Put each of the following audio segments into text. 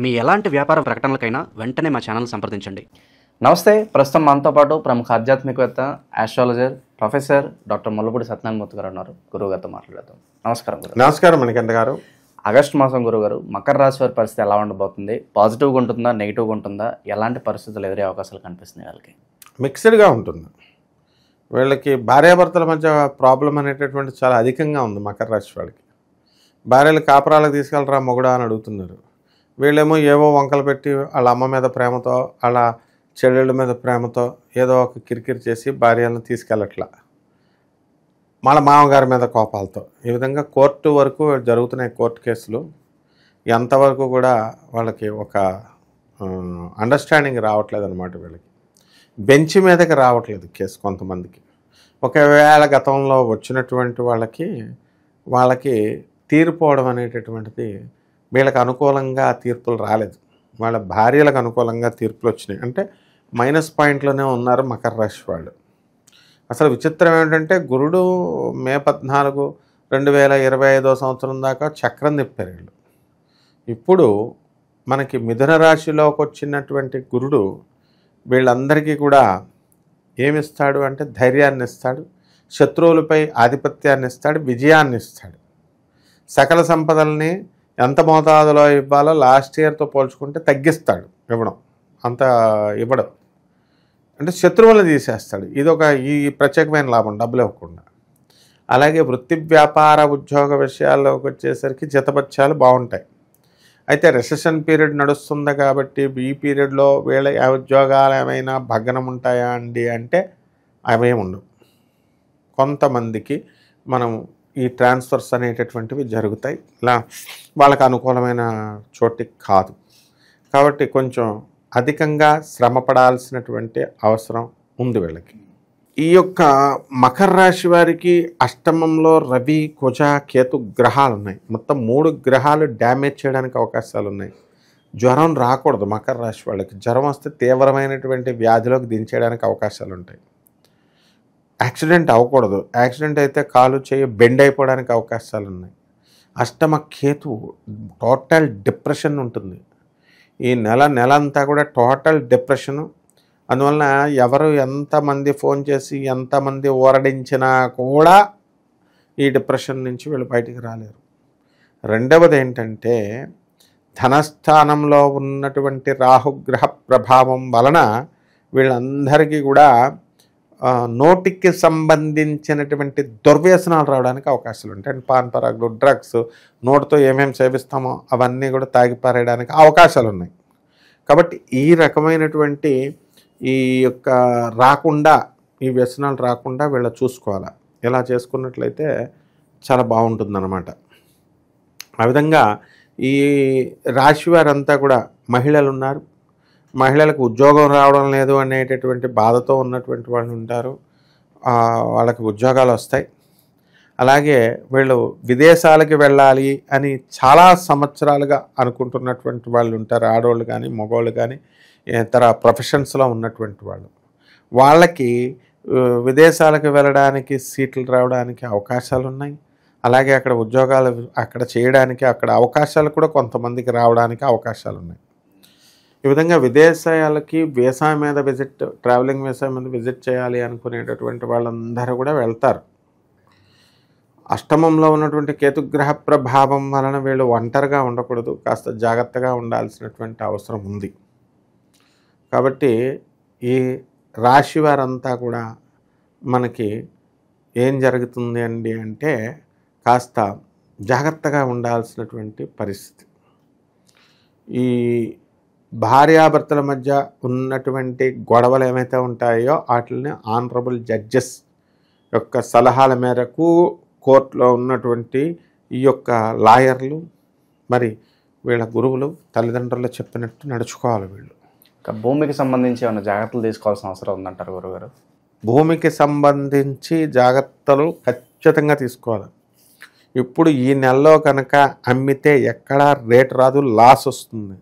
మీ ఎలాంటి వ్యాపార ప్రకటనలకైనా వెంటనే మా ఛానల్ సంప్రదించండి. నమస్తే. ప్రస్తుతం మనతో పాటు ప్రముఖ ఆధ్యాత్మికవేత్త, astrologer, professor doctor Mullapudi Satyanarayana Murthy గారు ఉన్నారు. గురువుగారితో మాట్లాడదాం. నమస్కారం గురు. నమస్కారం మణికంఠ గారు. ఆగస్టు మాసం గురుగారు, మకర రాశి వారి పరిస్థితి ఎలా ఉండబోతుంది? పాజిటివ్గా ఉంటుందా, నెగిటివ్గా ఉంటుందా? ఎలాంటి పరిస్థితులు ఎదురే అవకాశాలు కనిపిస్తున్నాయి వాళ్ళకి? మిక్స్డ్గా ఉంటుంది. వీళ్ళకి భార్యాభర్తల మధ్య ప్రాబ్లం అనేటటువంటి చాలా అధికంగా ఉంది. మకర రాశి వాళ్ళకి భార్యలు కాపురాలకు తీసుకెళ్ళరా మొగుడా అని అడుగుతున్నారు. వీళ్ళేమో ఏవో వంకలు పెట్టి వాళ్ళ అమ్మ మీద ప్రేమతో, వాళ్ళ చెల్లెళ్ళ మీద ప్రేమతో ఏదో ఒక కిరికిరి చేసి భార్యలను తీసుకెళ్ళట్లా, వాళ్ళ మామగారి మీద కోపాలతో. ఈ విధంగా కోర్టు వరకు జరుగుతున్నాయి కోర్టు కేసులు. ఎంతవరకు కూడా వాళ్ళకి ఒక అండర్స్టాండింగ్ రావట్లేదు అనమాట. వీళ్ళకి బెంచ్ మీదకి రావట్లేదు కేసు కొంతమందికి. ఒకవేళ గతంలో వచ్చినటువంటి వాళ్ళకి తీరిపోవడం అనేటటువంటిది వీళ్ళకి అనుకూలంగా తీర్పులు రాలేదు. వాళ్ళ భార్యలకు అనుకూలంగా తీర్పులు వచ్చినాయి. అంటే మైనస్ పాయింట్లోనే ఉన్నారు మకర రాశి వాళ్ళు. అసలు విచిత్రం ఏమిటంటే గురుడు మే 14, 2025 సంవత్సరం దాకా చక్రం తిప్పారు వీళ్ళు. ఇప్పుడు మనకి మిథున రాశిలోకి వచ్చినటువంటి గురుడు వీళ్ళందరికీ కూడా ఏమిస్తాడు అంటే ధైర్యాన్ని ఇస్తాడు, శత్రువులపై ఆధిపత్యాన్ని ఇస్తాడు, విజయాన్ని ఇస్తాడు. సకల సంపదల్ని ఎంత మోతాదులో ఇవ్వాలో లాస్ట్ ఇయర్తో పోల్చుకుంటే తగ్గిస్తాడు ఇవ్వడం. అంత ఇవ్వడం అంటే శత్రువులను తీసేస్తాడు. ఈ ప్రత్యేకమైన లాభం, డబ్బులు ఇవ్వకుండా. అలాగే వృత్తి, వ్యాపార, ఉద్యోగ విషయాల్లోకి వచ్చేసరికి జతపత్యాలు బాగుంటాయి. అయితే రెసెషన్ పీరియడ్ నడుస్తుంది కాబట్టి ఈ పీరియడ్లో వీళ్ళ ఉద్యోగాలు ఏమైనా భగ్నం ఉంటాయా అండి అంటే అవేమి ఉండవు. కొంతమందికి మనం ఈ ట్రాన్స్ఫర్స్ అనేటటువంటివి జరుగుతాయి. ఇలా వాళ్ళకు అనుకూలమైన చోటికి కాదు. కాబట్టి కొంచెం అధికంగా శ్రమ పడాల్సినటువంటి అవసరం ఉంది వీళ్ళకి. ఈ యొక్క మకర రాశి వారికి అష్టమంలో రవి, కుజ, కేతు గ్రహాలు ఉన్నాయి. మొత్తం 3 గ్రహాలు డ్యామేజ్ చేయడానికి అవకాశాలు ఉన్నాయి. జ్వరం రాకూడదు మకర రాశి వాళ్ళకి. జ్వరం వస్తే తీవ్రమైనటువంటి వ్యాధిలోకి దించేయడానికి అవకాశాలు ఉంటాయి. యాక్సిడెంట్ అవ్వకూడదు. యాక్సిడెంట్ అయితే కాలు చేయి బెండ్ అయిపోవడానికి అవకాశాలు ఉన్నాయి. అష్టమ కేతు టోటల్ డిప్రెషన్ ఉంటుంది. ఈ నెల అంతా కూడా టోటల్ డిప్రెషను. అందువలన ఎవరు ఎంతమంది ఫోన్ చేసి ఎంతమంది ఊరడించినా కూడా ఈ డిప్రెషన్ నుంచి వీళ్ళు బయటికి రాలేరు. రెండవది ఏంటంటే ధనస్థానంలో ఉన్నటువంటి రాహుగ్రహ ప్రభావం వలన వీళ్ళందరికీ కూడా నోటికి సంబంధించినటువంటి దుర్వ్యసనాలు రావడానికి అవకాశాలు ఉంటాయి. అంటే పాన్ పరాగులు, డ్రగ్స్, నోటితో ఏమేమి సేవిస్తామో అవన్నీ కూడా తాగిపారేయడానికి అవకాశాలు ఉన్నాయి. కాబట్టి ఈ రకమైనటువంటి ఈ యొక్క రాకుండా, ఈ వ్యసనాలు రాకుండా వీళ్ళు చూసుకోవాలి. ఇలా చేసుకున్నట్లయితే చాలా బాగుంటుందన్నమాట. ఆ విధంగా ఈ రాశి వారంతా కూడా మహిళలు ఉన్నారు. మహిళలకు ఉద్యోగం రావడం లేదు అనేటటువంటి బాధతో ఉన్నటువంటి వాళ్ళు ఉంటారు. వాళ్ళకి ఉద్యోగాలు వస్తాయి. అలాగే వీళ్ళు విదేశాలకి వెళ్ళాలి అని చాలా సంవత్సరాలుగా అనుకుంటున్నటువంటి వాళ్ళు ఉంటారు. ఆడవాళ్ళు కానీ, మగవాళ్ళు కానీ, ఇతర ప్రొఫెషన్స్లో ఉన్నటువంటి వాళ్ళకి విదేశాలకు వెళ్ళడానికి, సీట్లు రావడానికి అవకాశాలు ఉన్నాయి. అలాగే అక్కడ ఉద్యోగాలు అక్కడ చేయడానికి అక్కడ అవకాశాలు కూడా కొంతమందికి రావడానికి అవకాశాలు ఉన్నాయి. ఈ విధంగా విదేశాలకి వీసా మీద ట్రావెలింగ్ వీసా మీద విజిట్ చేయాలి అనుకునేటటువంటి వాళ్ళందరూ కూడా వెళ్తారు. అష్టమంలో ఉన్నటువంటి కేతుగ్రహ ప్రభావం వలన వీళ్ళు ఒంటరిగా ఉండకూడదు, కాస్త జాగ్రత్తగా ఉండాల్సినటువంటి అవసరం ఉంది. కాబట్టి ఈ రాశి వారంతా కూడా మనకి ఏం జరుగుతుంది అండి అంటే కాస్త జాగ్రత్తగా ఉండాల్సినటువంటి పరిస్థితి. ఈ భార్యాభర్తల మధ్య ఉన్నటువంటి గొడవలు ఏమైతే ఉంటాయో వాటిని ఆనరబుల్ జడ్జెస్ యొక్క సలహాల మేరకు కోర్టులో ఉన్నటువంటి ఈ యొక్క లాయర్లు, మరి వీళ్ళ గురువులు, తల్లిదండ్రులు చెప్పినట్టు నడుచుకోవాలి వీళ్ళు. భూమికి సంబంధించి ఏమైనా జాగ్రత్తలు తీసుకోవాల్సిన అవసరం ఉందంటారు గురుగారు? భూమికి సంబంధించి జాగ్రత్తలు ఖచ్చితంగా తీసుకోవాలి. ఇప్పుడు ఈ నెలలో కనుక అమ్మితే ఎక్కడా రేటు రాదు, లాస్ వస్తుంది.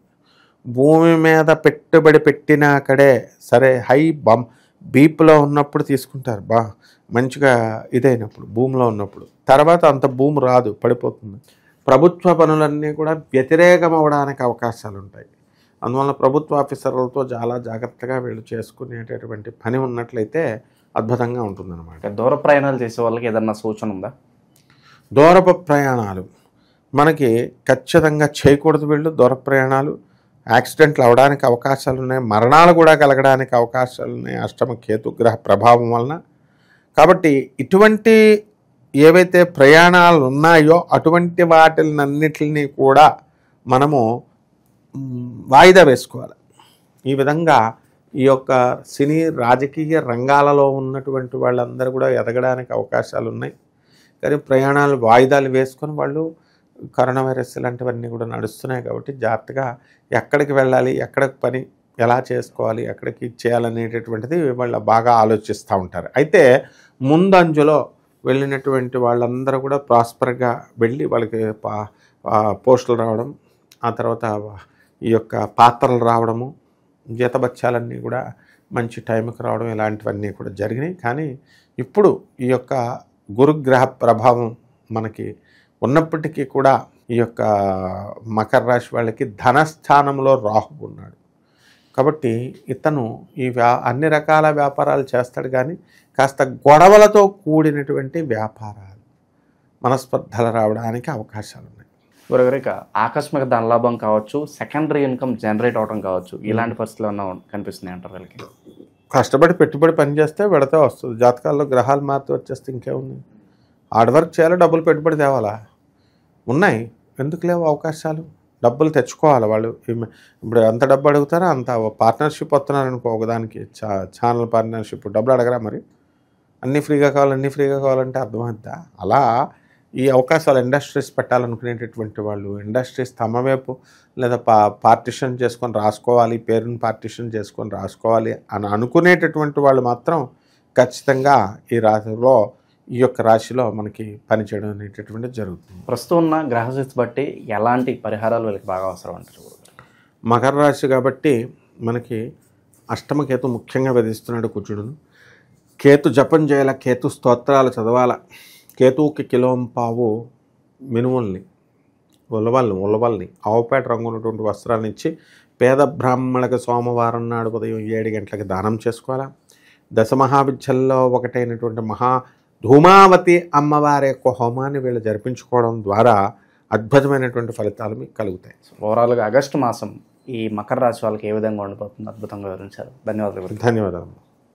భూమి మీద పెట్టుబడి పెట్టినాకడే సరే హై బీప్లో ఉన్నప్పుడు తీసుకుంటారు, మంచిగా ఇదైనప్పుడు భూమిలో ఉన్నప్పుడు. తర్వాత అంత భూమి రాదు, పడిపోతుంది. ప్రభుత్వ పనులన్నీ కూడా వ్యతిరేకం అవడానికి అవకాశాలు ఉంటాయి. అందువల్ల ప్రభుత్వ ఆఫీసర్లతో చాలా జాగ్రత్తగా వీళ్ళు చేసుకునేటటువంటి పని ఉన్నట్లయితే అద్భుతంగా ఉంటుందన్నమాట. దూర ప్రయాణాలు చేసే వాళ్ళకి ఏదన్నా సూచన ఉందా? దూరపు ప్రయాణాలు మనకి ఖచ్చితంగా చేయకూడదు. వీళ్ళు దూర ప్రయాణాలు యాక్సిడెంట్లు అవడానికి అవకాశాలు ఉన్నాయి, మరణాలు కూడా కలగడానికి అవకాశాలు ఉన్నాయి అష్టమ కేతుగ్రహ ప్రభావం వలన. కాబట్టి ఇటువంటి ఏవైతే ప్రయాణాలు ఉన్నాయో అటువంటి వాటినన్నిటిని కూడా మనము వాయిదా వేసుకోవాలి. ఈ విధంగా ఈ యొక్క సినీ రాజకీయ రంగాలలో ఉన్నటువంటి వాళ్ళందరూ కూడా ఎదగడానికి అవకాశాలు ఉన్నాయి. కానీ ప్రయాణాలు వాయిదాలు వేసుకొని వాళ్ళు కరోనా వైరస్ ఇలాంటివన్నీ కూడా నడుస్తున్నాయి కాబట్టి జాగ్రత్తగా ఎక్కడికి వెళ్ళాలి, ఎక్కడికి పని ఎలా చేసుకోవాలి, ఎక్కడికి చేయాలనేటటువంటిది వాళ్ళు బాగా ఆలోచిస్తూ ఉంటారు. అయితే ముందంజలో వెళ్ళినటువంటి వాళ్ళందరూ కూడా ప్రాస్పర్గా వెళ్ళి వాళ్ళకి పోస్టులు రావడం, ఆ తర్వాత ఈ యొక్క పాత్రలు రావడము, జీతబత్యాలన్నీ కూడా మంచి టైంకి రావడం ఇలాంటివన్నీ కూడా జరిగినాయి. కానీ ఇప్పుడు ఈ యొక్క గురుగ్రహ ప్రభావం మనకి ఉన్నప్పటికీ కూడా ఈ యొక్క మకర రాశి వాళ్ళకి ధనస్థానంలో రాహు ఉన్నాడు కాబట్టి ఇతను ఈ అన్ని రకాల వ్యాపారాలు చేస్తాడు. కానీ కాస్త గొడవలతో కూడినటువంటి వ్యాపారాలు, మనస్పర్ధలు రావడానికి అవకాశాలు ఉన్నాయి. గురుగారు, ఆకస్మిక ధనలాభం కావచ్చు, సెకండరీ ఇన్కమ్ జనరేట్ అవడం కావచ్చు, ఇలాంటి పరిస్థితులు ఏమన్నా కనిపిస్తున్నాయి అంటారు వీళ్ళకి? కష్టపడి పెట్టుబడి పని చేస్తే విడతా వస్తుంది. జాతకాల్లో గ్రహాలు మారుతూ వచ్చేస్తే ఇంకేముంది? హార్డ్ వర్క్ చేయాలి, డబ్బులు పెట్టుబడి తేవాలా? ఉన్నాయి, ఎందుకు లేవు అవకాశాలు? డబ్బులు తెచ్చుకోవాలి వాళ్ళు. ఇప్పుడు ఎంత డబ్బు అడుగుతారో అంత. పార్ట్నర్షిప్ వస్తున్నారనుకో ఒకదానికి, ఛానల్ పార్ట్నర్షిప్, డబ్బులు అడగరా? మరి అన్నీ ఫ్రీగా కావాలంటే అర్థమవుతుందా? అలా ఈ అవకాశాలు ఇండస్ట్రీస్ పెట్టాలనుకునేటటువంటి వాళ్ళు ఇండస్ట్రీస్ తమ వైపు లేదా పార్టిషన్ చేసుకొని రాసుకోవాలి, పేరుని పార్టిషన్ చేసుకొని రాసుకోవాలి అని అనుకునేటటువంటి వాళ్ళు మాత్రం ఖచ్చితంగా ఈ రాశిలో, ఈ యొక్క రాశిలో మనకి పనిచేయడం అనేటటువంటిది జరుగుతుంది. ప్రస్తుతం ఉన్న గ్రహస్థితి బట్టి ఎలాంటి పరిహారాలు వీళ్ళకి బాగా అవసరం అంటారు? మకర రాశి కాబట్టి మనకి అష్టమ కేతు ముఖ్యంగా విధిస్తున్నాడు కుజుడును. కేతు జపం చేయాల, కేతు స్తోత్రాలు చదవాల. కేతువుకి కిలోంపావు మినుముల్ని, ఉలవల్ని ఆవుపేట రంగు ఉన్నటువంటి వస్త్రాన్ని ఇచ్చి పేద బ్రాహ్మణులకు సోమవారం నాడు ఉదయం 7 గంటలకు దానం చేసుకోవాలా. దశమహావిద్యల్లో ఒకటైనటువంటి ధూమావతి అమ్మవారి యొక్క హోమాన్ని వీళ్ళు జరిపించుకోవడం ద్వారా అద్భుతమైనటువంటి ఫలితాలు మీకు కలుగుతాయి. ఓవరాల్గా ఆగస్టు మాసం ఈ మకర రాశి వాళ్ళకి ఏ విధంగా ఉండిపోతుంది అద్భుతంగా వివరించారు. ధన్యవాదాలు. ధన్యవాదాలు.